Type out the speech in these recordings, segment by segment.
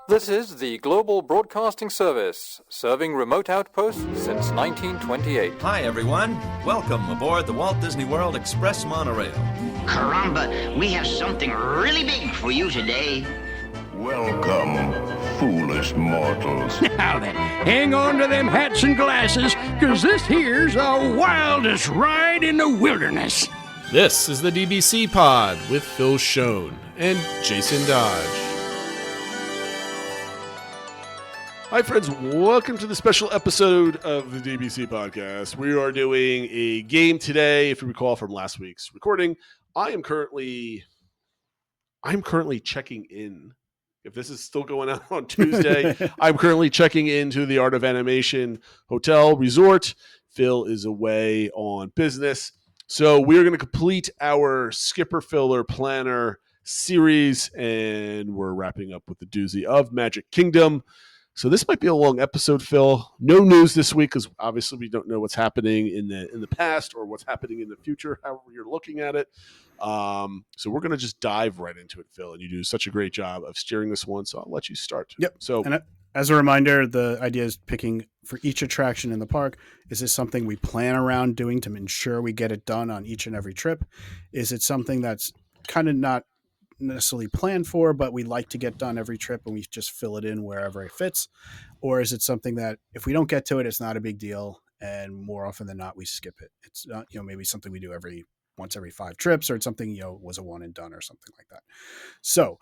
This is the Global Broadcasting Service, serving remote outposts since 1928. Hi, everyone. Welcome aboard the Walt Disney World Express monorail. Caramba, we have something really big for you today. Welcome, foolish mortals. Now then, hang on to them hats and glasses, because this here's the wildest ride in the wilderness. This is the DBC Pod with Phil Schoen and Jason Dodge. Hi, friends. Welcome to the special episode of the DBC Podcast. We are doing a game today, if you recall from last week's recording. I'm currently checking in. If this is still going out on Tuesday, I'm currently checking into the Art of Animation Hotel Resort. Phil is away on business. So we're going to complete our Skipper Filler Planner series, and we're wrapping up with the doozy of Magic Kingdom. So this might be a long episode, Phil. No news this week because obviously we don't know what's happening in the past or what's happening in the future, however you're looking at it. So we're going to just dive right into it, Phil, and you do such a great job of steering this one, so I'll let you start. Yep. So, and as a reminder, the idea is picking for each attraction in the park. Is this something we plan around doing to ensure we get it done on each and every trip? Is it something that's kind of not necessarily planned for, but we like to get done every trip and we just fill it in wherever it fits? Or is it something that if we don't get to it, it's not a big deal, and more often than not we skip it? It's not, maybe something we do once every 5 trips, or it's something was a one and done or something like that. So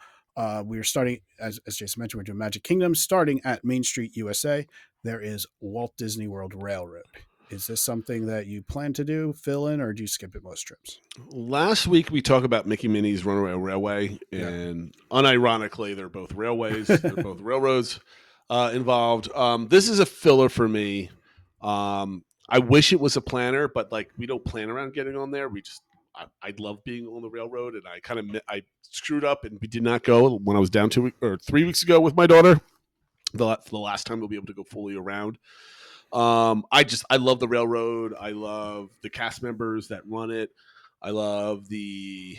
we're starting, as Jason mentioned, we're doing Magic Kingdom starting at Main Street, USA. There is Walt Disney World Railroad. Is this something that you plan to do, fill in, or do you skip it most trips? last week we talked about Mickey Minnie's Runaway Railway, and unironically, they're both railways, they're both railroads involved. This is a filler for me. I wish it was a planner, but we don't plan around getting on there. I love being on the railroad, and I screwed up and we did not go when I was down 3 weeks ago with my daughter. The last time we'll be able to go fully around. I love the railroad. I love the cast members that run it. I love the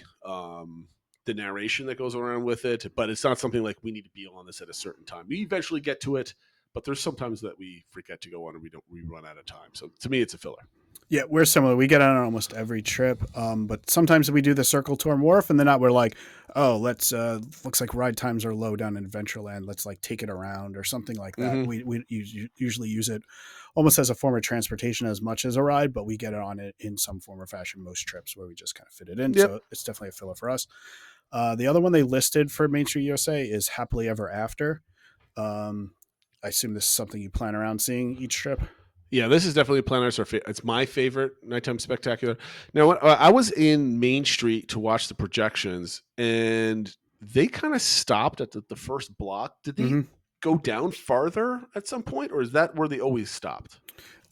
narration that goes around with it, but it's not something like we need to be on this at a certain time. We eventually get to it, but there's sometimes that we forget to go on and we run out of time. So to me, it's a filler. Yeah, we're similar. We get on almost every trip, but sometimes we do the circle tour more often than not. We're like, oh, let's looks like ride times are low down in Adventureland. Let's take it around or something like that. Mm-hmm. We usually use it almost as a form of transportation as much as a ride, but we get on it in some form or fashion most trips where we just kind of fit it in. Yep. So it's definitely a filler for us. The other one they listed for Main Street USA is Happily Ever After. I assume this is something you plan around seeing each trip. Yeah, this is definitely a planner. It's my favorite nighttime spectacular. Now, I was in Main Street to watch the projections, and they kind of stopped at the first block. Did they go down farther at some point, or is that where they always stopped?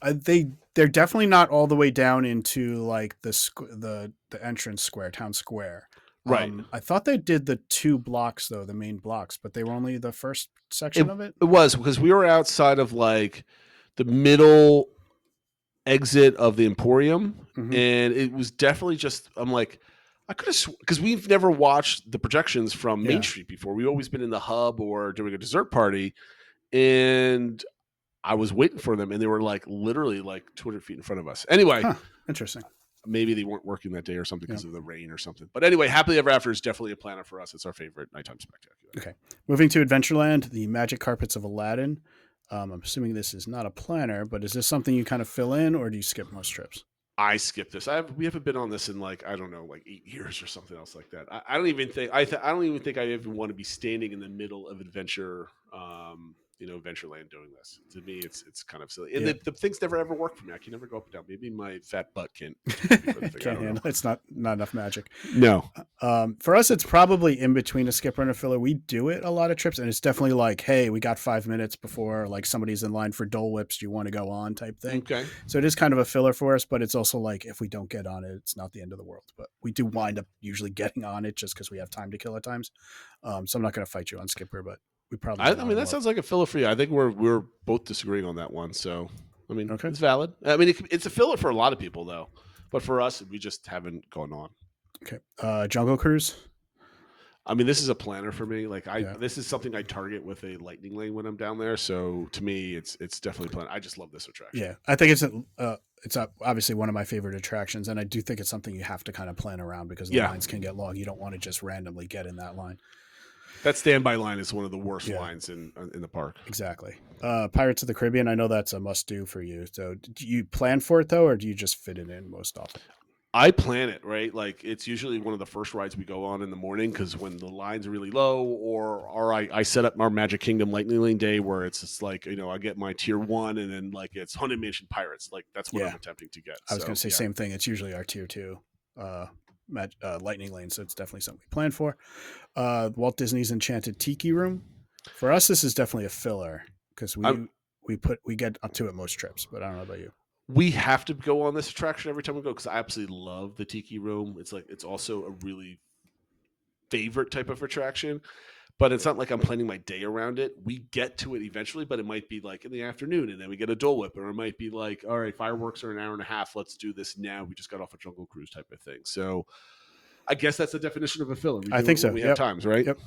They're definitely not all the way down into the entrance square, town square. Right. I thought they did the 2 blocks though, the main blocks, but they were only the first section of it. It was because we were outside of the middle exit of the Emporium, and it was definitely just, I'm like, I could have, because we've never watched the projections from Main Street before. We've always been in the hub or doing a dessert party, and I was waiting for them, and they were literally 200 feet in front of us. Anyway. Interesting. Maybe they weren't working that day or something because of the rain or something. But anyway, Happily Ever After is definitely a planner for us. It's our favorite nighttime spectacular. Okay. Moving to Adventureland, the Magic Carpets of Aladdin. I'm assuming this is not a planner, but is this something you kind of fill in, or do you skip most trips? I skip this. We haven't been on this in 8 years or something else like that. I don't even think I even want to be standing in the middle of Adventureland doing this. To me, it's kind of silly. And the things never ever work for me. I can never go up and down. Maybe my fat butt can't handle. It's not enough magic. No. For us, it's probably in between a skipper and a filler. We do it a lot of trips, and it's definitely hey, we got 5 minutes before somebody's in line for Dole Whips. Do you want to go on type thing? Okay. So it is kind of a filler for us, but it's also if we don't get on it, it's not the end of the world. But we do wind up usually getting on it just because we have time to kill at times. So I'm not going to fight you on skipper, but we probably. I mean, that sounds like a filler for you. I think we're both disagreeing on that one. So, I mean, It's valid. I mean, it's a filler for a lot of people though, but for us, we just haven't gone on. Okay. Jungle Cruise. I mean, this is a planner for me. Like Yeah. this is something I target with a lightning lane when I'm down there. So to me, it's definitely a planner. I just love this attraction. Yeah, I think it's obviously one of my favorite attractions, and I do think it's something you have to kind of plan around because the lines can get long. You don't want to just randomly get in that line. That standby line is one of the worst Yeah. lines in the park. Exactly. Pirates of the Caribbean, I know that's a must do for you. So do you plan for it though, or do you just fit it in most often? I plan it, right? Like it's usually one of the first rides we go on in the morning because when the line's are really low, or I set up our Magic Kingdom Lightning Lane day where it's just like, I get my tier 1 and then like it's Haunted Mansion Pirates. Like that's what I'm attempting to get. I was going to say same thing. It's usually our tier 2 Lightning Lane, so it's definitely something we plan for. Walt Disney's Enchanted Tiki Room. For us, this is definitely a filler because we get up to it most trips, but I don't know about you. We have to go on this attraction every time we go because I absolutely love the Tiki Room. It's also a really favorite type of attraction, but it's not like I'm planning my day around it. We get to it eventually, but it might be like in the afternoon and then we get a Dole Whip, or it might be like, all right, fireworks are an hour and a half. Let's do this now. We just got off a Jungle Cruise type of thing. So I guess that's the definition of a filler. I think so. We have times, right? Yep.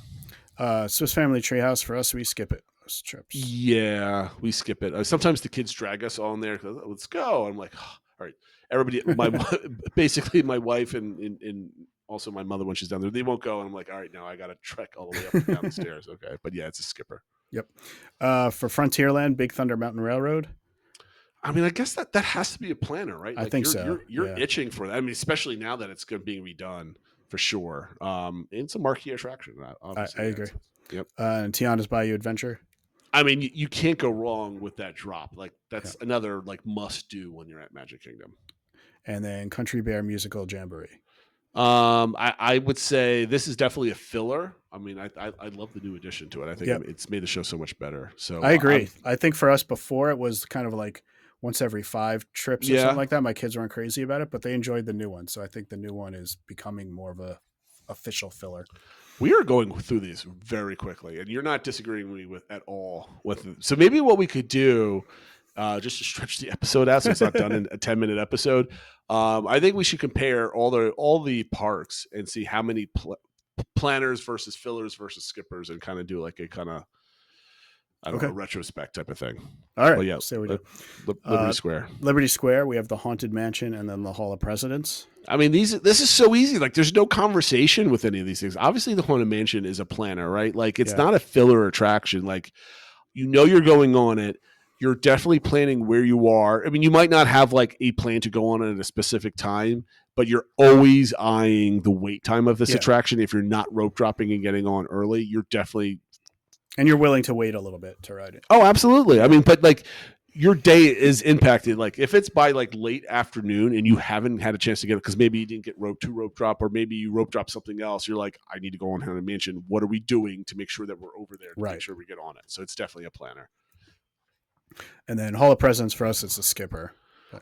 Swiss Family Treehouse, for us, we skip it. Trips. Yeah, we skip it. Sometimes the kids drag us on there. Let's go. I'm like, oh, all right, everybody. Basically, my wife and also my mother when she's down there, they won't go. And I'm like, all right, now I got to trek all the way up and down the stairs. Okay, but yeah, it's a skipper. Yep. For Frontierland, Big Thunder Mountain Railroad. I mean, I guess that has to be a planner, right? I think so. You're itching for that. I mean, especially now that it's being redone for sure. It's a marquee attraction. I agree. Yep. And Tiana's Bayou Adventure. I mean, you can't go wrong with that drop. Like that's another like must do when you're at Magic Kingdom. And then Country Bear Musical Jamboree. I would say this is definitely a filler. I mean, I love the new addition to it. I think it's made the show so much better. So I agree. I think for us before it was kind of like once every 5 trips or something like that. My kids weren't crazy about it, but they enjoyed the new one. So I think the new one is becoming more of a official filler. We are going through these very quickly, and you're not disagreeing with me at all. So maybe what we could do, just to stretch the episode out, so it's not done in a 10-minute episode. I think we should compare all the parks and see how many planners versus fillers versus skippers, and kind of do like a kind of retrospect type of thing. All right, well, yeah. So we do Liberty Square. Liberty Square. We have the Haunted Mansion, and then the Hall of Presidents. I mean, this is so easy. Like, there's no conversation with any of these things. Obviously, the Haunted Mansion is a planner, right? Like, it's not a filler attraction. Like, you're going on it. You're definitely planning where you are. I mean, you might not have like a plan to go on at a specific time, but you're always eyeing the wait time of this attraction. If you're not rope dropping and getting on early, you're definitely. And you're willing to wait a little bit to ride it. Oh, absolutely. I mean, but like, your day is impacted. Like if it's by like late afternoon and you haven't had a chance to get it because maybe you didn't get rope drop, or maybe you rope drop something else, you're like, I need to go on Haunted Mansion. What are we doing to make sure that we're over there to make sure we get on it? So it's definitely a planner. And then Hall of Presidents for us, it's a skipper.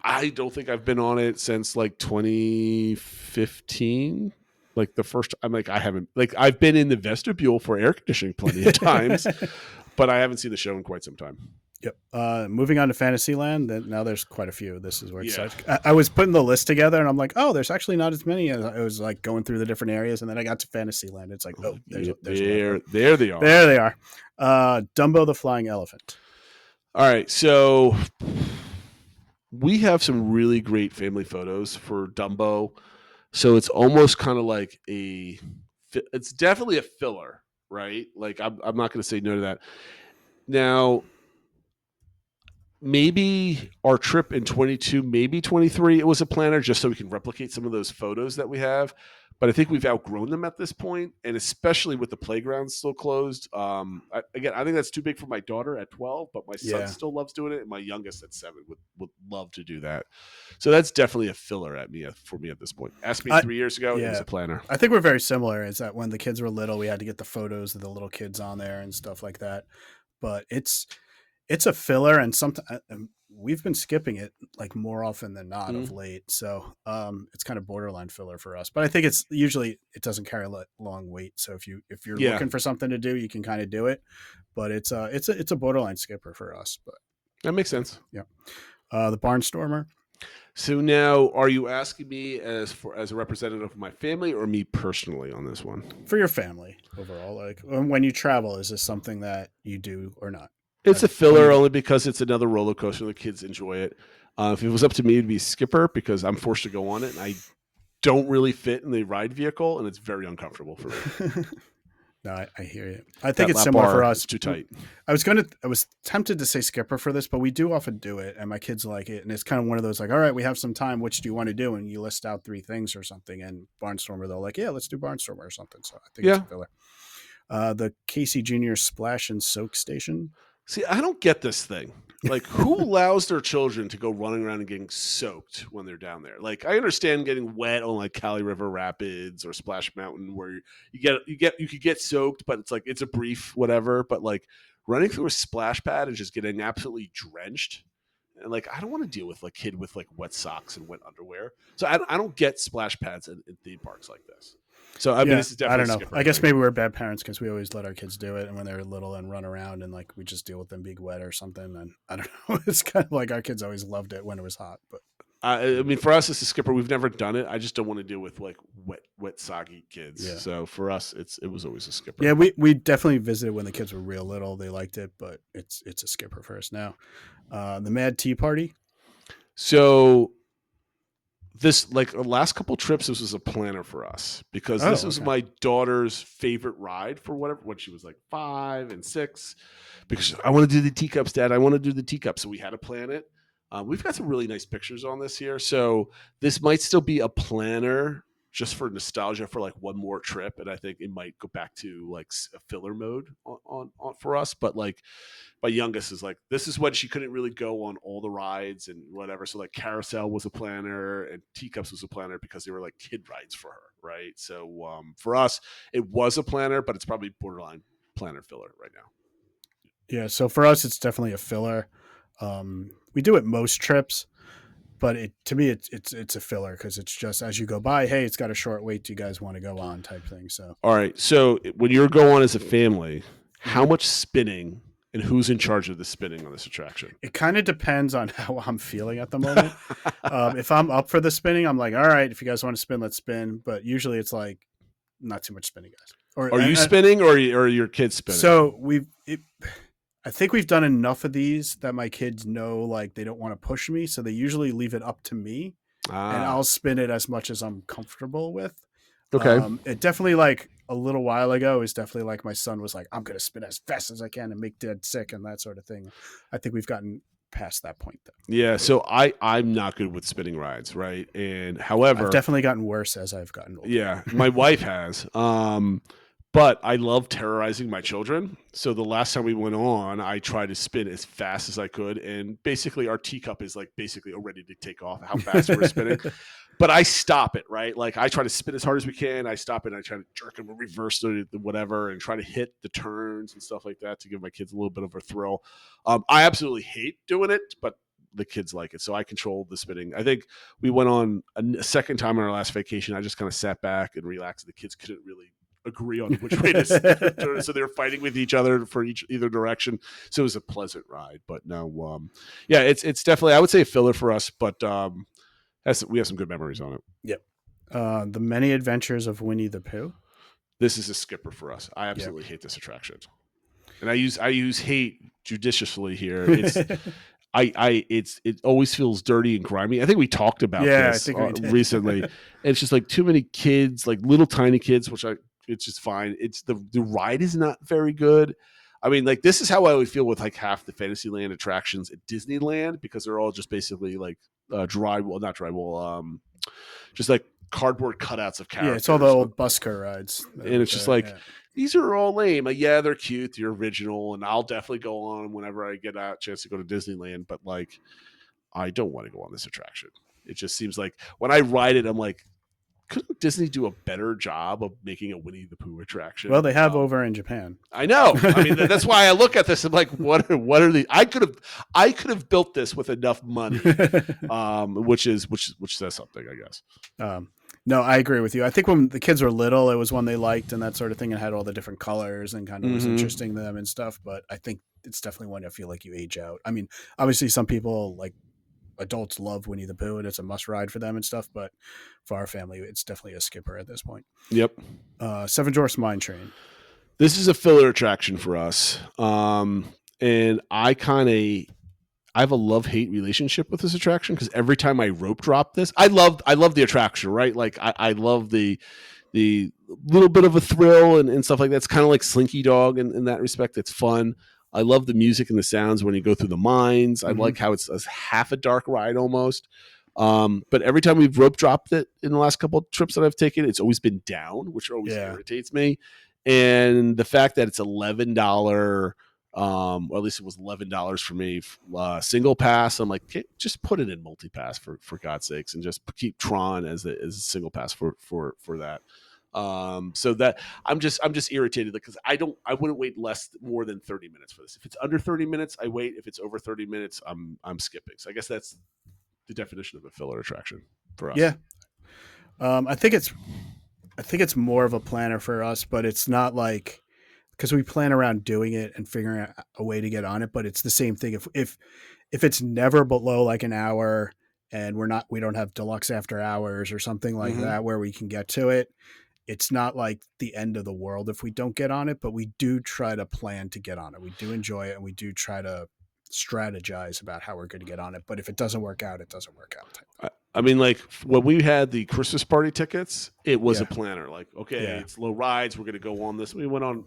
I don't think I've been on it since like 2015. Like the first, I'm like, I haven't, like I've been in the vestibule for air conditioning plenty of times, but I haven't seen the show in quite some time. Yep. Moving on to Fantasyland. Now there's quite a few. This is where it's I was putting the list together and I'm like, oh, there's actually not as many. I was like going through the different areas, and then I got to Fantasyland. It's like, oh, there's there they are. There they are. Dumbo the Flying Elephant. All right. So we have some really great family photos for Dumbo. So it's almost kind of like it's definitely a filler, right? Like I'm not going to say no to that. Now, maybe our trip in 22, maybe 23, it was a planner just so we can replicate some of those photos that we have. But I think we've outgrown them at this point, and especially with the playground still closed. I think that's too big for my daughter at 12, but my son still loves doing it, and my youngest at 7 would love to do that. So that's definitely a filler for me at this point. Ask me 3 years ago, it was a planner. I think we're very similar. Is that when the kids were little, we had to get the photos of the little kids on there and stuff like that. But it's a filler, and sometimes we've been skipping it like more often than not of late. So it's kind of borderline filler for us. But I think it's usually it doesn't carry a long wait. So if you're looking for something to do, you can kind of do it. But it's a borderline skipper for us. But that makes sense. Yeah. The Barnstormer. So now, are you asking me as a representative of my family or me personally on this one? For your family overall, like when you travel, is this something that you do or not? It's a When filler you- only because it's another roller coaster. The kids enjoy it. If it was up to me, it'd be skipper because I'm forced to go on it, and I don't really fit in the ride vehicle, and it's very uncomfortable for me. No, I hear you. I think That it's lap similar for bar us. is too tight. I was tempted to say skipper for this, but we do often do it, and my kids like it. And it's kind of one of those like, all right, we have some time. Which do you want to do? And you list out 3 things or something. And Barnstormer, they're like, yeah, let's do Barnstormer or something. So I think it's a filler. The Casey Jr. Splash and Soak Station. See, I don't get this thing. Like, who allows their children to go running around and getting soaked when they're down there? Like, I understand getting wet on like Cali River Rapids or Splash Mountain, where you could get soaked, but it's like it's a brief whatever. But like running through a splash pad and just getting absolutely drenched, and like I don't want to deal with like kid with like wet socks and wet underwear. So I don't get splash pads in theme parks like this. So I mean, this is definitely. I don't know. I guess maybe we're bad parents because we always let our kids do it, and when they're little and run around, and like we just deal with them being wet or something. And I don't know. It's kind of like our kids always loved it when it was hot. But I mean, for us, it's a skipper. We've never done it. I just don't want to deal with like wet, soggy kids. Yeah. So for us, it was always a skipper. Yeah, we definitely visited when the kids were real little. They liked it, but it's a skipper for us now. The Mad Tea Party. So this like the last couple trips, this was a planner for us because this was my daughter's favorite ride for whatever when she was like 5 and 6. Because I want to do the teacups, Dad. I want to do the teacups. So we had to plan it. We've got some really nice pictures on this here. So this might still be a planner just for nostalgia for like one more trip. And I think it might go back to like a filler mode on for us. But like my youngest is like, this is when she couldn't really go on all the rides and whatever. So like Carousel was a planner and Teacups was a planner because they were like kid rides for her. Right. So for us, it was a planner, but it's probably borderline planner filler right now. Yeah. So for us, it's definitely a filler. We do it most trips, but to me it's a filler because it's just as you go by, hey, it's got a short wait. Do you guys want to go on type thing? So all right. So when you're going as a family, how much spinning and who's in charge of the spinning on this attraction? It kind of depends on how I'm feeling at the moment. If I'm up for the spinning, I'm like, all right, if you guys want to spin, let's spin. But usually it's like not too much spinning, guys. Are you spinning or are your kids spinning? So I think we've done enough of these that my kids know like they don't want to push me, so they usually leave it up to me, and I'll spin it as much as I'm comfortable with. Okay. It definitely like a little while ago is definitely like my son was like, I'm going to spin as fast as I can and make Dad sick and that sort of thing. I think we've gotten past that point though. Yeah. So I'm not good with spinning rides. Right. And however, I've definitely gotten worse as I've gotten older. Yeah. My wife has. But I love terrorizing my children. So the last time we went on, I tried to spin as fast as I could. And basically our teacup is like basically ready to take off how fast we're spinning. But I stop it, right? Like I try to spin as hard as we can. I stop it and I try to jerk and reverse it, whatever, and try to hit the turns and stuff like that to give my kids a little bit of a thrill. I absolutely hate doing it, but the kids like it. So I control the spinning. I think we went on a second time on our last vacation. I just kind of sat back and relaxed. The kids couldn't really agree on which way to so they're fighting with each other for either direction. So it was a pleasant ride, but no, yeah, it's definitely, I would say a filler for us, but we have some good memories on it. Yep. The Many Adventures of Winnie the Pooh. This is a skipper for us. I absolutely hate this attraction, and I use hate judiciously here. It's it always feels dirty and grimy. I think we talked about this recently. It's just like too many kids, like little tiny kids, it's just fine. It's the ride is not very good. I mean, like this is how I would feel with like half the Fantasyland attractions at Disneyland because they're all just basically like not drywall, just like cardboard cutouts of characters. Yeah, it's all the old busker rides. And it's just like, these are all lame. Yeah, they're cute. They're original. And I'll definitely go on whenever I get a chance to go to Disneyland. But like, I don't want to go on this attraction. It just seems like when I ride it, I'm like, couldn't Disney do a better job of making a Winnie the Pooh attraction? Well, they have over in Japan. I know. I mean, that's why I look at this. I'm like, what are the? I could have built this with enough money, which says something, I guess. No, I agree with you. I think when the kids were little, it was one they liked and that sort of thing, and had all the different colors and kind of was interesting to them and stuff. But I think it's definitely one I feel like you age out. I mean, obviously, some people like adults love Winnie the Pooh and it's a must ride for them and stuff. But for our family, it's definitely a skipper at this point. Yep. Seven Dwarfs Mine Train. This is a filler attraction for us. And I have a love-hate relationship with this attraction because every time I rope drop this, I love the attraction, right? Like I love the little bit of a thrill and stuff like that. It's kind of like Slinky Dog in that respect. It's fun. I love the music and the sounds when you go through the mines. I like how it's half a dark ride almost. But every time we've rope dropped it in the last couple of trips that I've taken, it's always been down, which always irritates me. And the fact that it's $11, or at least it was $11 for me, single pass. I'm like, just put it in multi-pass for God's sakes, and just keep Tron as a single pass for that. So that I'm just irritated because I wouldn't wait more than 30 minutes for this. If it's under 30 minutes, I wait. If it's over 30 minutes, I'm skipping. So I guess that's the definition of a filler attraction for us. Yeah. I think it's more of a planner for us, but it's not like, because we plan around doing it and figuring out a way to get on it, but it's the same thing. If it's never below like an hour and we don't have deluxe after hours or something like that where we can get to it, it's not like the end of the world if we don't get on it, but we do try to plan to get on it. We do enjoy it and we do try to strategize about how we're going to get on it. But if it doesn't work out, it doesn't work out. I mean, like when we had the Christmas party tickets, it was a planner. Like, okay, it's low rides. We're going to go on this. We went on.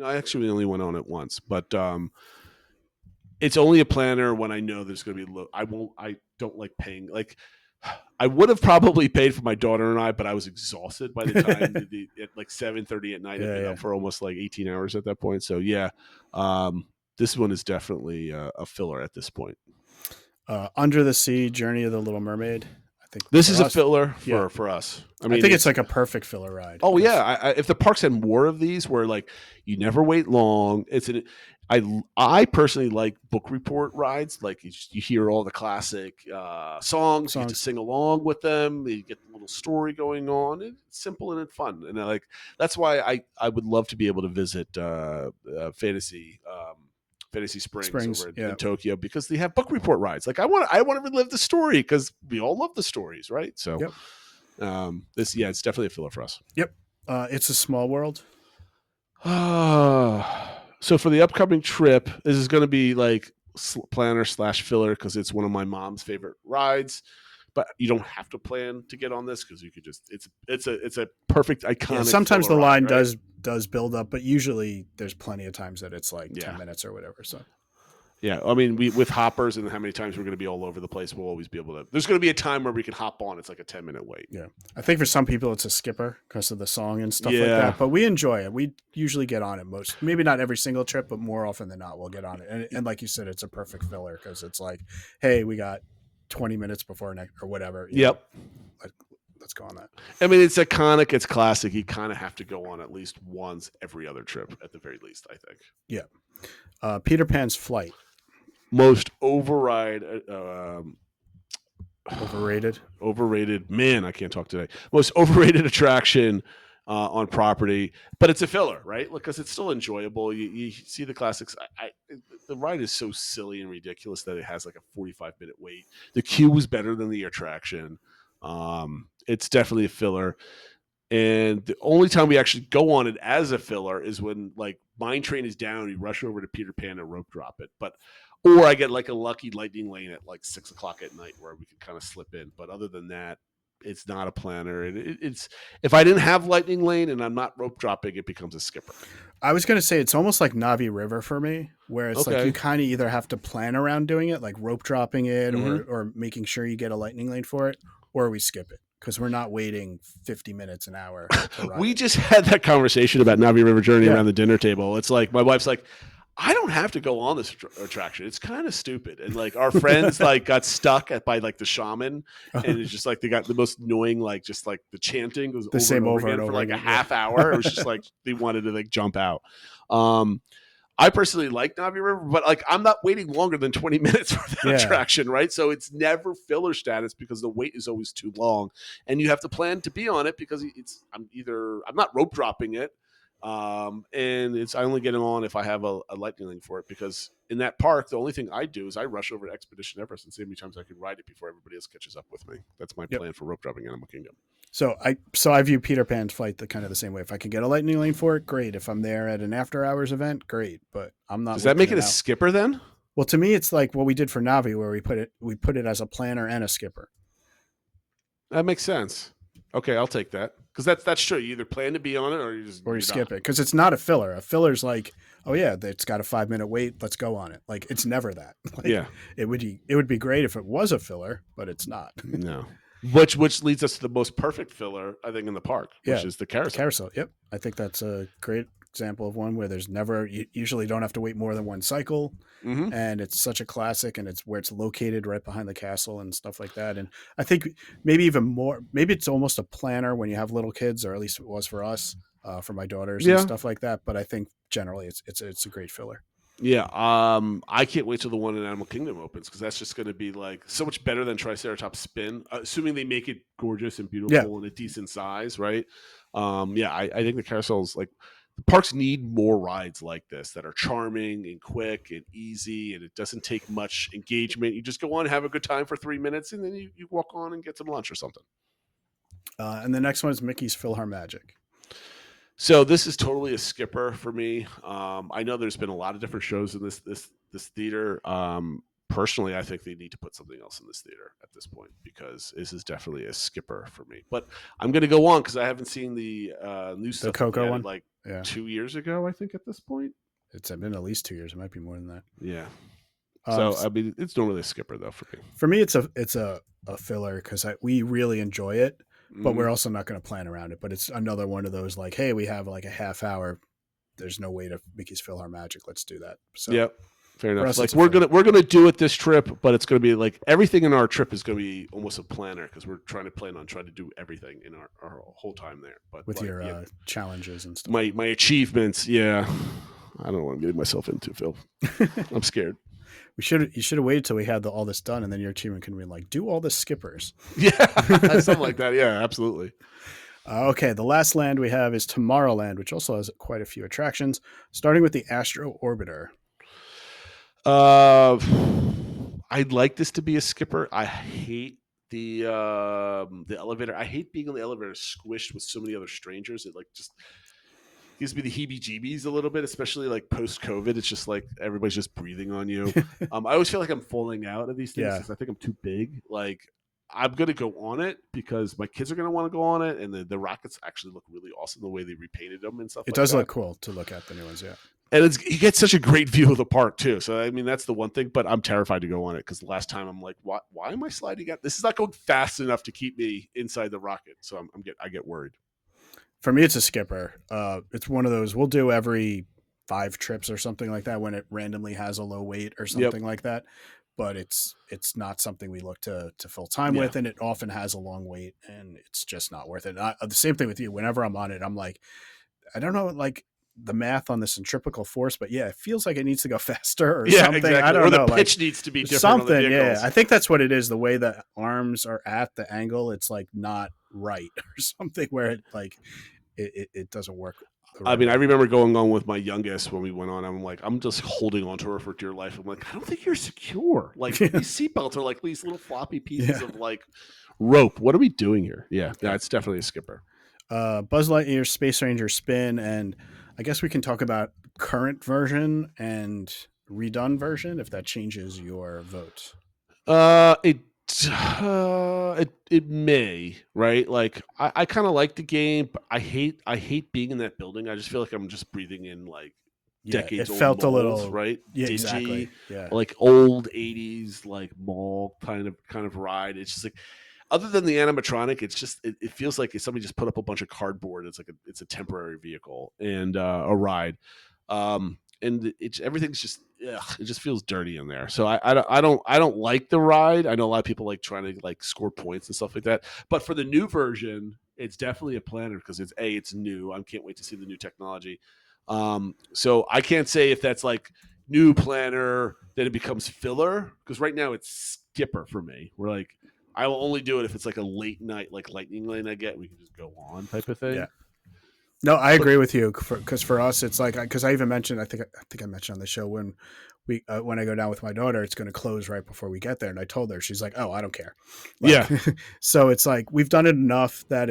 I actually only went on it once, but it's only a planner when I know there's going to be low. I don't like paying. Like, I would have probably paid for my daughter and I, but I was exhausted by the time at like 7:30 at night. I'd been up for almost like 18 hours at that point. So this one is definitely a filler at this point. Under the Sea, Journey of the Little Mermaid. I think this is a filler for us. I mean, I think it's like a perfect filler ride. Oh yeah, if the parks had more of these, where like you never wait long, I personally like book report rides. Like you hear all the classic songs, you get to sing along with them. You get the little story going on. It's simple and it's fun, and that's why I would love to be able to visit Fantasy Springs over in Tokyo, because they have book report rides. Like I want to relive the story because we all love the stories, right? So, it's definitely a filler for us. Yep. It's a Small World. So for the upcoming trip, this is going to be like planner / filler because it's one of my mom's favorite rides. But you don't have to plan to get on this because you could just it's a perfect iconic. Yeah, sometimes the line does build up, but usually there's plenty of times that it's like 10 minutes or whatever. So yeah, I mean with hoppers and how many times we're going to be all over the place, we'll always be able to. There's going to be a time where we can hop on. It's like a 10-minute wait. Yeah, I think for some people it's a skipper because of the song and stuff like that. But we enjoy it. We usually get on it maybe not every single trip, but more often than not we'll get on it. And like you said, it's a perfect filler because it's like, hey, we got 20 minutes before next or whatever. Yep. Let's go on that. I mean, it's iconic. It's classic. You kind of have to go on at least once every other trip at the very least, I think. Yeah. Peter Pan's Flight. Most overrated. Man, I can't talk today. Most overrated attraction on property, but it's a filler, right? Because it's still enjoyable. You see the classics. The ride is so silly and ridiculous that it has like a 45-minute wait. The queue was better than the attraction. It's definitely a filler. And the only time we actually go on it as a filler is when like Mine Train is down, you rush over to Peter Pan and rope drop it. Or I get like a lucky lightning lane at like 6:00 at night where we can kind of slip in. But other than that, it's not a planner. It's if I didn't have lightning lane and I'm not rope dropping, it becomes a skipper. I was going to say it's almost like Navi River for me, where it's like you kind of either have to plan around doing it, like rope dropping it or making sure you get a lightning lane for it, or we skip it because we're not waiting 50 minutes an hour. We just had that conversation about Navi River Journey around the dinner table. It's like my wife's like, I don't have to go on this attraction. It's kind of stupid. And like our friends like got stuck by like the shaman, and it's just like they got the most annoying, like just like the chanting was over and over for like a half hour. It was just like they wanted to like jump out. I personally like Navi River, but like I'm not waiting longer than 20 minutes for that attraction, right? So it's never filler status because the wait is always too long, and you have to plan to be on it because I'm not rope dropping it. And I only get it on if I have a lightning lane for it, because in that park, the only thing I do is I rush over to Expedition Everest and see how many times I can ride it before everybody else catches up with me. That's my plan for rope dropping Animal Kingdom. So I view Peter Pan's flight kind of the same way. If I can get a lightning lane for it, great. If I'm there at an after hours event, great. But I'm not. Does that make it a out. skipper then? Well, to me, it's like what we did for Navi, where we put it as a planner and a skipper. That makes sense. Okay, I'll take that, because that's true. You either plan to be on it or you skip it, because it's not a filler. A filler's like, oh yeah, it's got a 5-minute wait. Let's go on it. Like, it's never that. Like, yeah, it would be great if it was a filler, but it's not. No. Which leads us to the most perfect filler, I think, in the park, which is the carousel. The carousel. Yep, I think that's a great example of one where there's never, you usually don't have to wait more than one cycle, and it's such a classic, and it's where it's located right behind the castle and stuff like that. And I think maybe even more, maybe it's almost a planner when you have little kids, or at least it was for us, for my daughters and stuff like that. But I think generally it's a great filler. Yeah, I can't wait till the one in Animal Kingdom opens, because that's just going to be like so much better than Triceratops Spin, assuming they make it gorgeous and beautiful and a decent size, right? I think the carousels, like, the parks need more rides like this that are charming and quick and easy, and it doesn't take much engagement. You just go on, have a good time for 3 minutes, and then you walk on and get some lunch or something. And the next one is Mickey's PhilharMagic. So this is totally a skipper for me. I know there's been a lot of different shows in this theater. Personally, I think they need to put something else in this theater at this point, because this is definitely a skipper for me. But I'm going to go on, because I haven't seen the new stuff. The Coco one, 2 years ago, I think. At this point, it's been at least 2 years. It might be more than that. Yeah. So I mean, it's not really a skipper though for me. For me, it's a filler, because we really enjoy it. But we're also not going to plan around it. But it's another one of those, like, hey, we have like a half hour. There's no way to Mickey's PhilharMagic. Let's do that. So, yep, fair enough. Like, we're gonna do it this trip, but it's gonna be like everything in our trip is gonna be almost a planner, because we're trying to do everything in our whole time there. But with your challenges and stuff, my achievements, I don't want to get myself into, Phil. I'm scared. You should have waited till we had all this done, and then your achievement can be like, do all the skippers. Yeah, something like that. Yeah, absolutely. Okay, the last land we have is Tomorrowland, which also has quite a few attractions, starting with the Astro Orbiter. I'd like this to be a skipper. I hate the elevator. I hate being on the elevator squished with so many other strangers. It just gives me the heebie-jeebies a little bit, especially like post-COVID. It's just like everybody's just breathing on you. I always feel like I'm falling out of these things because I think I'm too big. Like, I'm going to go on it because my kids are going to want to go on it, and the rockets actually look really awesome the way they repainted them and stuff. It does look cool to look at, the new ones, And you get such a great view of the park too. So I mean, that's the one thing. But I'm terrified to go on it, because the last time I'm like, why am I sliding out? This is not going fast enough to keep me inside the rocket. So I get worried. For me, it's a skipper. It's one of those we'll do every 5 trips or something like that when it randomly has a low weight or something like that. But it's not something we look to fill time with, and it often has a long wait, and it's just not worth it. The same thing with you. Whenever I'm on it, I'm like, I don't know, like the math on the centripetal force, but it feels like it needs to go faster or something. Exactly. I don't know. The pitch needs to be different. Something, I think that's what it is. The way the arms are at the angle, it's like not right or something where it doesn't work. I mean, I remember going on with my youngest when we went on. I'm like, I'm just holding onto her for dear life. I'm like, I don't think you're secure. Like these seatbelts are like these little floppy pieces of like rope. What are we doing here? Yeah, it's definitely a skipper. Buzz Lightyear Space Ranger Spin, and I guess we can talk about current version and redone version if that changes your vote. It may, right? Like I kind of like the game, but I hate being in that building. I just feel like I'm just breathing in like decades old. It felt molds, a little right, dingy, exactly. Like old 80s like mall kind of ride. It's just like, other than the animatronic, it's just it feels like somebody just put up a bunch of cardboard. It's a temporary vehicle and a ride. And everything's just it just feels dirty in there. So I don't like the ride. I know a lot of people like trying to like score points and stuff like that. But for the new version, it's definitely a planner because it's new. I can't wait to see the new technology. So I can't say if that's like new planner then it becomes filler, because right now it's skipper for me. We're like, I will only do it if it's like a late night like lightning lane I get. We can just go on type of thing. No, I agree with you because for us, it's like because I even mentioned I think I mentioned on the show when I go down with my daughter, it's going to close right before we get there, and I told her she's like, "Oh, I don't care." Like, Yeah. so it's like we've done it enough that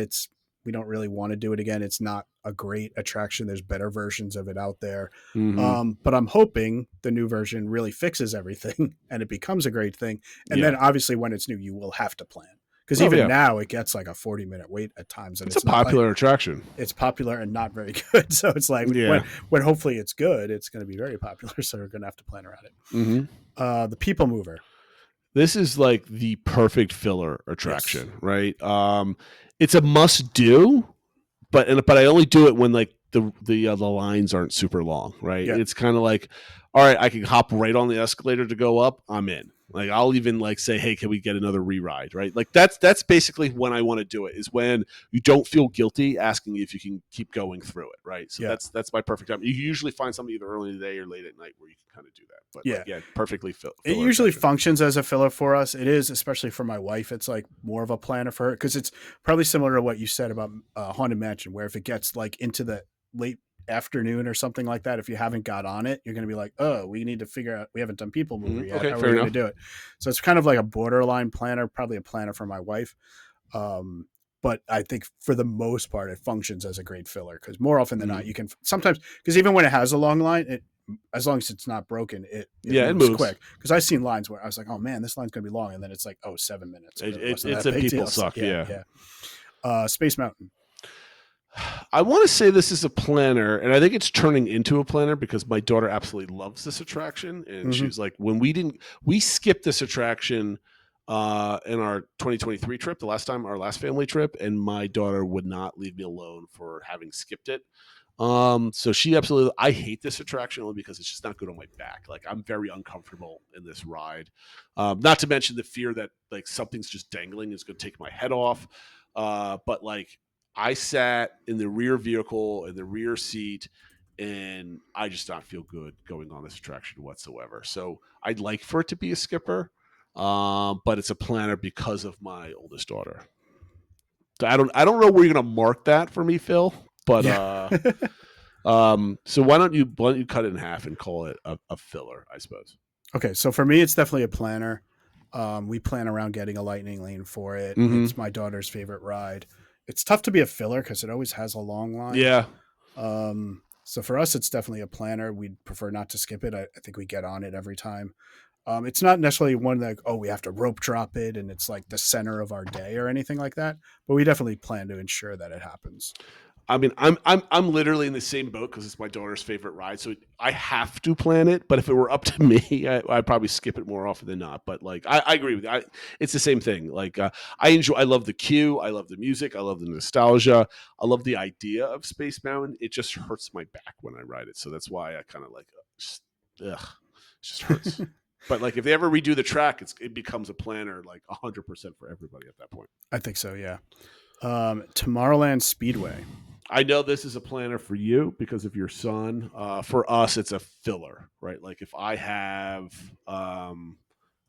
we don't really want to do it again. It's not a great attraction. There's better versions of it out there, Mhm. but I'm hoping the new version really fixes everything and it becomes a great thing. And then Yeah. obviously when it's new, you will have to plan because Oh even yeah. now it gets like a 40-minute wait at times, and It's a it's not like popular attraction. it's popular and not very good. So it's like Yeah. when hopefully it's good, it's going to be very popular. So we're going to have to plan around it. Mhm. The People Mover. This is like the perfect filler Yes. attraction, right? It's a must do, but I only do it when like the lines aren't super long, right? Yeah. It's kind of like, all right, I can hop right on the escalator to go up. I'm in. Like I'll even like say, hey, can we get another re-ride, right? Like that's basically when I want to do it, is when you don't feel guilty asking if you can keep going through it, right? So Yeah. that's my perfect time. You usually find something either early in the day or late at night where you can kind of do that. But Yeah. like, yeah, perfectly filler It usually attraction. functions as a filler for us. It is, especially for my wife. It's like more of a planner for her because it's probably similar to what you said about Haunted Mansion, where if it gets like into the late afternoon or something like that, if you haven't got on it, you're going to be like, oh, we need to figure out, we haven't done People Mover yet. Okay, How are fair we going enough. to do it? So it's kind of like a borderline planner, probably a planner for my wife. But I think for the most part, it functions as a great filler because more often than not, you can sometimes, because even when it has a long line, as long as it's not broken, it moves quick. Because I've seen lines where I was like, oh man, this line's going to be long. And then it's like, oh, 7 minutes. It's a people suck. Yeah. Space Mountain. I want to say this is a planner, and I think it's turning into a planner because my daughter absolutely loves this attraction. And she was like, when we skipped this attraction in our 2023 trip, our last family trip, and my daughter would not leave me alone for having skipped it. So she absolutely, I hate this attraction only because it's just not good on my back. Like I'm very uncomfortable in this ride. Not to mention the fear that like something's just dangling is going to take my head off. But like I sat in the rear vehicle in the rear seat and I just not feel good going on this attraction whatsoever. So I'd like for it to be a skipper. But it's a planner because of my oldest daughter. So I don't know where you're gonna mark that for me, Phil. But so why don't you cut it in half and call it a filler, I suppose. Okay, so for me, it's definitely a planner. We plan around getting a lightning lane for it. Mhm. It's my daughter's favorite ride. It's tough to be a filler because it always has a long line. Yeah. So for us, it's definitely a planner. We'd prefer not to skip it. I think we get on it every time. It's not necessarily one that, oh, we have to rope drop it and it's like the center of our day or anything like that. But we definitely plan to ensure that it happens. I mean, I'm literally in the same boat because it's my daughter's favorite ride, so I have to plan it. But if it were up to me, I'd probably skip it more often than not. But like, I agree with you. It's the same thing. Like, I love the queue, I love the music, I love the nostalgia, I love the idea of Space Mountain. It just hurts my back when I ride it, so that's why I kind of like, ugh, it just hurts. But like, if they ever redo the track, it becomes a planner like 100% for everybody at that point. I think so. Yeah. Tomorrowland Speedway. I know this is a planner for you because of your son. For us, it's a filler, right? Like if I have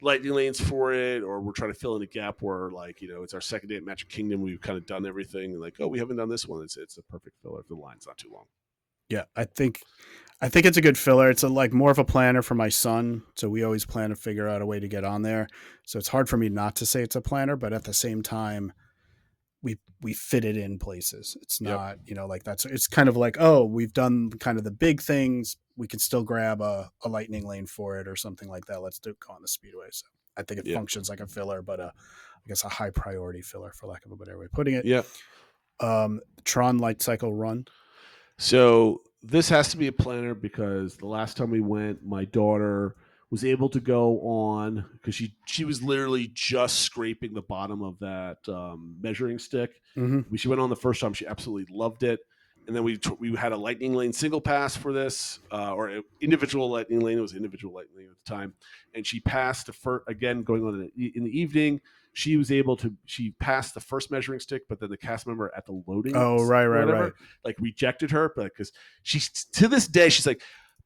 lightning lanes for it, or we're trying to fill in a gap where, like, it's our second day at Magic Kingdom, we've kind of done everything. Like, oh, we haven't done this one. It's a perfect filler if the line's not too long. Yeah, I think it's a good filler. It's like more of a planner for my son, so we always plan to figure out a way to get on there. So it's hard for me not to say it's a planner, but at the same time, we fit it in places. It's not, like that's, it's kind of like, oh, we've done kind of the big things. We can still grab a lightning lane for it or something like that. Let's go on the Speedway. So I think it functions like a filler, but I guess a high priority filler, for lack of a better way of putting it. Yeah. Tron Light Cycle Run. So this has to be a planner because the last time we went, my daughter was able to go on because she was literally just scraping the bottom of that measuring stick. Mm-hmm. She went on the first time. She absolutely loved it. And then we had a lightning lane single pass for this, or individual lightning lane. It was individual lightning lane at the time. And she passed the first, again, going on in the evening. She passed the first measuring stick, but then the cast member at the loading. Oh, right. Like rejected her, but because to this day, she's like,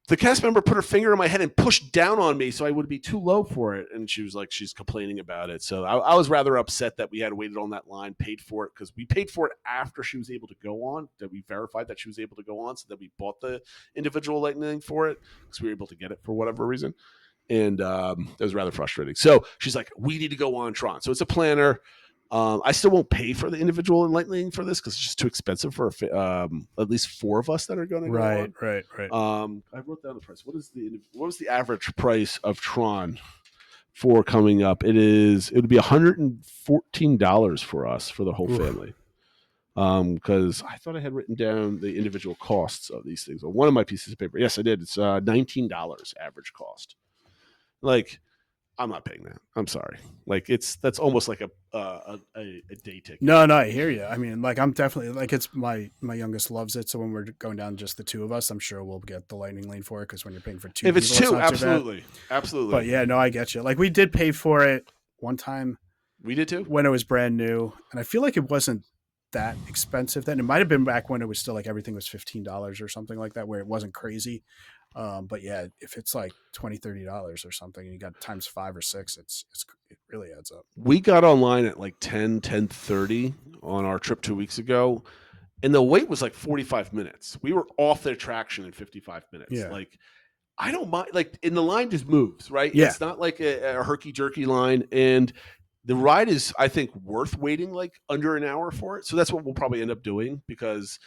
the cast member put her finger in my head and pushed down on me so I would be too low for it. And she was like, she's complaining about it. So I was rather upset that we had waited on that line, paid for it, because we paid for it after she was able to go on, that we verified that she was able to go on, so that we bought the individual lightning for it because we were able to get it for whatever reason. And it was rather frustrating. So she's like, we need to go on Tron. So it's a planner. I still won't pay for the individual enlightening for this because it's just too expensive for at least 4 of us that are going to go on. Right. I wrote down the price. What was the average price of Tron for coming up? It would be $114 for us for the whole family. Because I thought I had written down the individual costs of these things on one of my pieces of paper. Yes, I did. It's $19 average cost. Like, I'm not paying that. I'm sorry. Like, that's almost like a day ticket. No, I hear you. I mean, like, I'm definitely like, it's my youngest loves it. So when we're going down just the 2 of us, I'm sure we'll get the lightning lane for it, because when you're paying for 2 if it's people, 2, absolutely. But yeah, no, I get you. Like, we did pay for it one time. We did too when it was brand new, and I feel like it wasn't that expensive then. It might have been back when it was still like everything was $15 or something like that, where it wasn't crazy. But yeah, if it's like $20-$30 or something, and you got times 5 or 6, it really adds up. We got online at like 10:30 on our trip 2 weeks ago, and the wait was like 45 minutes. We were off the attraction in 55 minutes. Yeah. Like, I don't mind. Like, and the line just moves, right? Yeah. It's not like a herky jerky line, and the ride is, I think, worth waiting like under an hour for it. So that's what we'll probably end up doing, because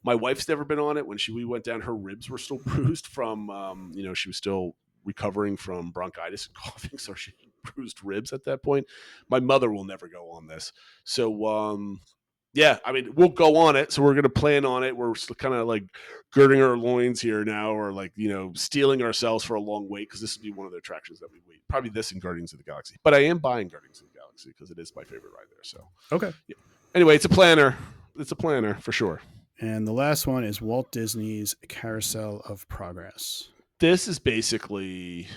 my wife's never been on it. When we went down, her ribs were still bruised from, she was still recovering from bronchitis and coughing. So she had bruised ribs at that point. My mother will never go on this. So, yeah, I mean, we'll go on it. So we're going to plan on it. We're kind of like girding our loins here now, or like, steeling ourselves for a long wait, because this would be one of the attractions that we wait. Probably this and Guardians of the Galaxy. But I am buying Guardians of the Galaxy because it is my favorite ride there. So, okay. Yeah. Anyway, it's a planner. It's a planner for sure. And the last one is Walt Disney's Carousel of Progress. This is basically,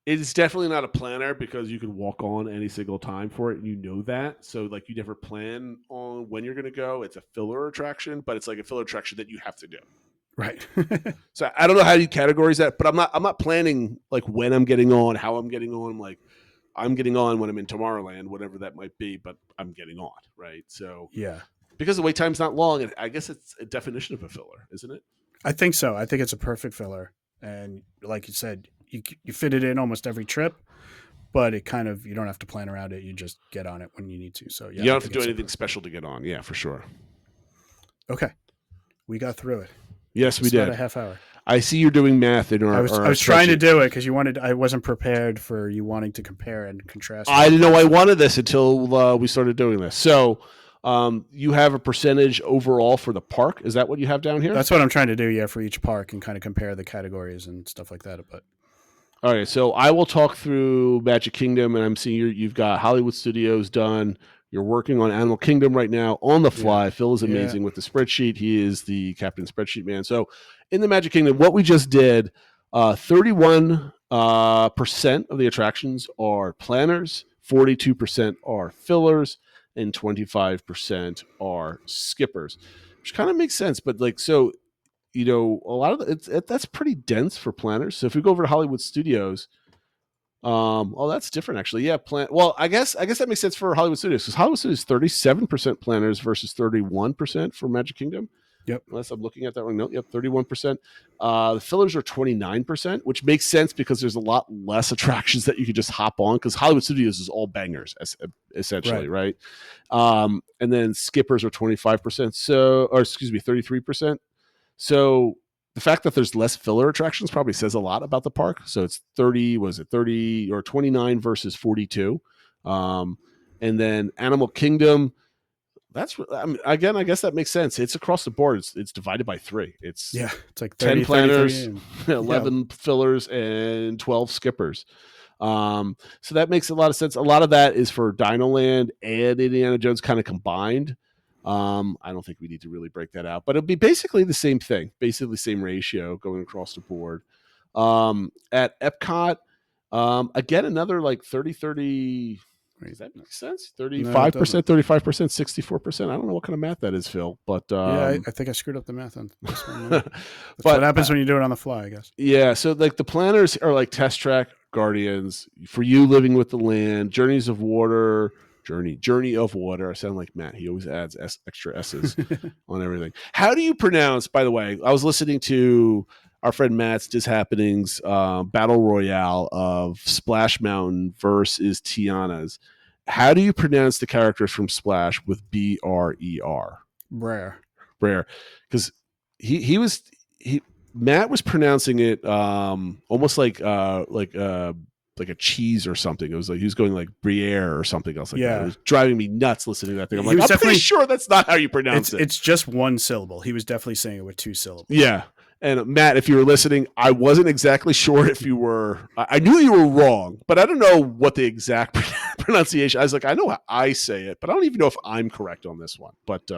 it's definitely not a planner, because you can walk on any single time for it. You know that. So like, you never plan on when you're going to go. It's a filler attraction, but it's like a filler attraction that you have to do. Right. So I don't know how you categorize that, but I'm not planning like when I'm getting on, how I'm getting on. I'm like, I'm getting on when I'm in Tomorrowland, whatever that might be, but I'm getting on. Right. So yeah. Because the wait time's not long, and I guess it's a definition of a filler, isn't it? I think so. I think it's a perfect filler. And like you said, you fit it in almost every trip, but it kind of, you don't have to plan around it. You just get on it when you need to. So yeah, you don't have to do anything special to get on. Yeah, for sure. Okay. We got through it. Yes, we did. About a half hour. I see you're doing math in our. I was trying to do it because I wasn't prepared for you wanting to compare and contrast. I didn't know I wanted this until we started doing this. So, you have a percentage overall for the park. Is that what you have down here? That's what I'm trying to do. Yeah, for each park, and kind of compare the categories and stuff like that. But all right, so I will talk through Magic Kingdom, and I'm seeing you've got Hollywood Studios done. You're working on Animal Kingdom right now on the fly. Yeah. Phil is amazing with the spreadsheet. He is the captain spreadsheet man. So in the Magic Kingdom, what we just did, 31% of the attractions are planners, 42% are fillers, and 25% are skippers, which kind of makes sense. But like, so, a lot of that's pretty dense for planners. So if we go over to Hollywood Studios, that's different actually. Yeah. Well, I guess that makes sense for Hollywood Studios, because Hollywood Studios is 37% planners versus 31% for Magic Kingdom. Yep. Unless I'm looking at that wrong. No, yep, 31%. The fillers are 29%, which makes sense because there's a lot less attractions that you could just hop on, because Hollywood Studios is all bangers, essentially, right? And then skippers are 25%. 33%. So the fact that there's less filler attractions probably says a lot about the park. So it's 30 or 29 versus 42. And then Animal Kingdom, I guess that makes sense. It's across the board. It's divided by 3. It's like 10 planners, 11 fillers, and 12 skippers. So that makes a lot of sense. A lot of that is for Dinoland and Indiana Jones kind of combined. I don't think we need to really break that out, but it'll be basically the same thing, basically the same ratio going across the board. At Epcot, again, another like 30, Does that make sense? No, 35%, 35%, 64%. I don't know what kind of math that is, Phil, but yeah, I think I screwed up the math on this one. That's but what happens when you do it on the fly, I guess. yeah. So like the planners are like Test Track, Guardians, For You Living with the Land, Journeys of Water, Journey of Water. I sound like Matt. He always adds extra S's on everything. How do you pronounce? By the way, I was listening to our friend Matt's Dis Happenings battle royale of Splash Mountain versus Tiana's. How do you pronounce the characters from Splash with Brer? Brer, because Matt was pronouncing it almost like a cheese or something. It was like he was going like Briere or something else like that. It was driving me nuts listening to that thing. I'm like, I'm pretty sure that's not how you pronounce it. It's just one syllable. He was definitely saying it with 2 syllables. Yeah. And Matt, if you were listening, I wasn't exactly sure if you were. I knew you were wrong, but I don't know what the exact pronunciation. I was like, I know how I say it, but I don't even know if I'm correct on this one. But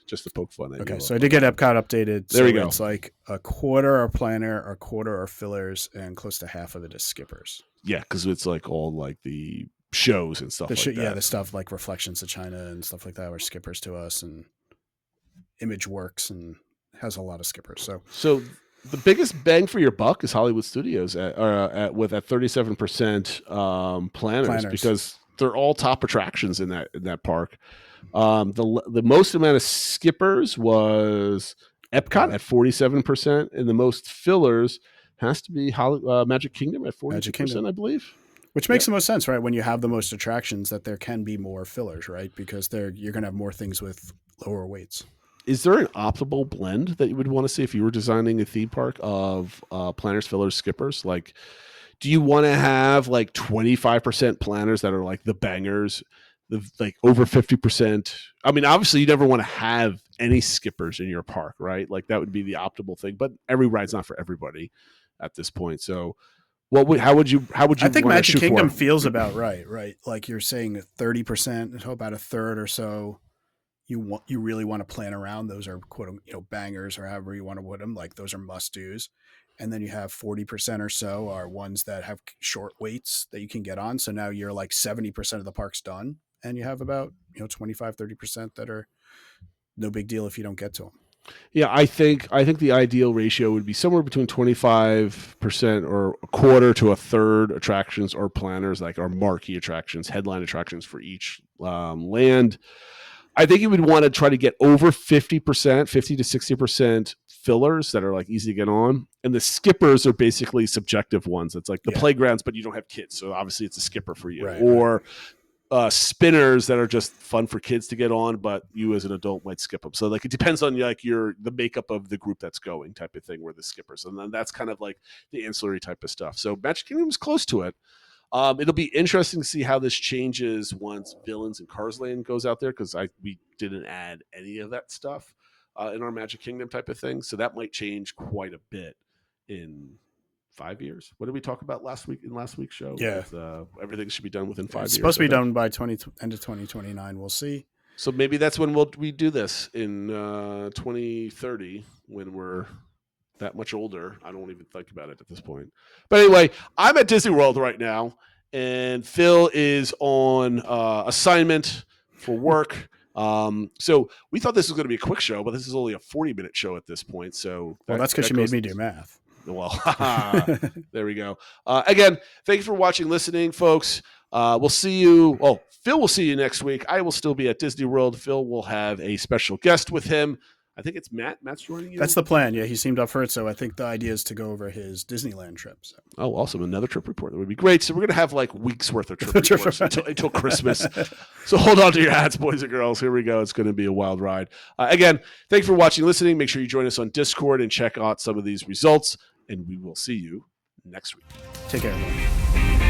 just to poke fun at you. Okay, so I did get Epcot updated. There we go. It's like a quarter are planner, a quarter are fillers, and close to half of it is skippers. Yeah, because it's like all like the shows and stuff like that. Yeah, the stuff like Reflections of China and stuff like that were skippers to us, and Image Works and has a lot of skippers. So the biggest bang for your buck is Hollywood Studios at 37% planners because they're all top attractions in that park. The most amount of skippers was Epcot at 47%, and the most fillers has to be Magic Kingdom at 42%, I believe. Which makes the most sense, right? When you have the most attractions, that there can be more fillers, right? Because you're going to have more things with lower weights. Is there an optimal blend that you would want to see if you were designing a theme park of planners, fillers, skippers? Like, do you want to have like 25% planners that are like the bangers, like over 50%? I mean, obviously you never want to have any skippers in your park, right? Like that would be the optimal thing, but every ride's not for everybody at this point. So how would you I think Magic Kingdom feels about right? Like you're saying 30%, about a third or so. You really want to plan around. Those are quote bangers or however you want to put them. Like those are must dos, and then you have 40% or so are ones that have short waits that you can get on. So now you're like 70% of the park's done, and you have about 25-30% that are no big deal if you don't get to them. Yeah, I think the ideal ratio would be somewhere between 25% or a quarter to a third attractions or planners, like our marquee attractions, headline attractions for each land. I think you would want to try to get over 50%, 50 to 60% fillers that are like easy to get on. And the skippers are basically subjective ones. It's like the playgrounds, but you don't have kids. So obviously it's a skipper for you. Right, or spinners that are just fun for kids to get on, but you as an adult might skip them. So like it depends on like the makeup of the group that's going type of thing where the skippers. And then that's kind of like the ancillary type of stuff. So Magic Kingdom is close to it. It'll be interesting to see how this changes once Villains and Cars Land goes out there because we didn't add any of that stuff in our Magic Kingdom type of thing. So that might change quite a bit in 5 years. What did we talk about last week's show? Yeah. Everything should be done within 5 years. It's supposed to be done by end of 2029. We'll see. So maybe that's when we do this in 2030 when we're that much older. I don't even think about it at this point. But anyway, I'm at Disney World right now, and Phil is on assignment for work. So we thought this was going to be a quick show, but this is only a 40-minute show at this point. So that's because you made me do math. Well, there we go. Again, thank you for watching, listening, folks. We'll see you. Well, Phil will see you next week. I will still be at Disney World. Phil will have a special guest with him. I think it's Matt. Matt's joining you. That's the plan. Yeah, he seemed up for it. So I think the idea is to go over his Disneyland trip. So. Oh, awesome. Another trip report. That would be great. So we're going to have like weeks worth of trip reports until Christmas. So hold on to your hats, boys and girls. Here we go. It's going to be a wild ride. Again, thanks for watching, listening. Make sure you join us on Discord and check out some of these results. And we will see you next week. Take care, everyone.